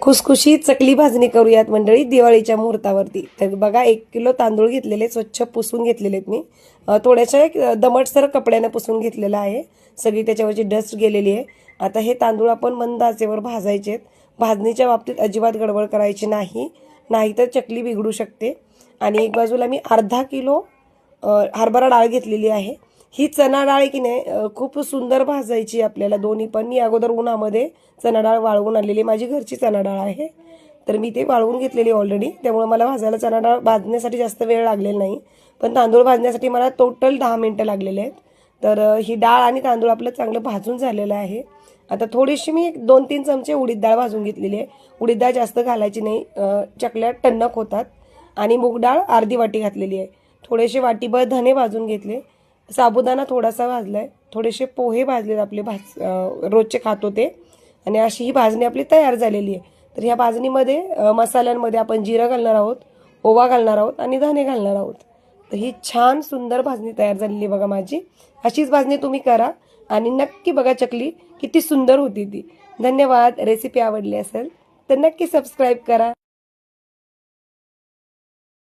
खुसखुशीत चकली भाजणी करूयात मंडळी दिवाळीच्या मुहूर्तावरती। तर बघा 1 किलो तांदूळ घेतलेले, स्वच्छ पुसून घेतलेले आहेत मी। थोड्याशा एक दमटसर कपड्याने पुसून घेतलेला आहे, सगळी त्याच्यावरची डस्ट गेलेली आहे। आता हे तांदूळ आपण मंद आचेवर भाजायचे आहेत। भाजणीच्या बाबतीत अजिबात गडबड करायची नाही, नाहीतर चकली बिघडू शकते। आणि एक बाजूला मी अर्धा किलो हरभरा डाळ घेतलेली आहे। ही चना डाळ की नाही खूप सुंदर भाजायची आपल्याला दोन्ही पण। मी अगोदर उन्हामध्ये चना डाळ वाळवून आणलेली, माझी घरची चना डाळ आहे, तर मी ते वाळवून घेतलेली ऑलरेडी, त्यामुळे मला भाजायला चना डाळ भाजण्यासाठी जास्त वेळ लागलेला नाही। पण तांदूळ भाजण्यासाठी मला टोटल 10 मिनिटं लागलेले आहेत। तर ही डाळ आणि तांदूळ आपलं चांगलं भाजून झालेलं आहे। आता थोडीशी मी 2-3 चमचे उडीद डाळ भाजून घेतलेली आहे। उडीद डाळ जास्त घालायची नाही, चकल्या टणक होतात। आणि मूग डाळ अर्धी वाटी घातलेली आहे। थोडेसे वाटीभर धने भाजून घेतले, साबुदाणा थोडासा भाजलाय, थोडेसे पोहे भाजलेत आपले रोजचे खातो ते। आणि अशी ही भाजणी आपली तयार झालेली आहे। तर ह्या भाजणीमध्ये मसाल्यांमध्ये आपण जिरं घालणार आहोत, ओवा घालणार आहोत आणि धने घालणार आहोत। तर ही छान सुंदर भाजणी तयार झालेली बघा माझी। अशीच भाजणी तुम्ही करा आणि नक्की बघा चकली किती सुंदर होती ती। धन्यवाद। रेसिपी आवडली असेल तर नक्की सबस्क्राईब करा।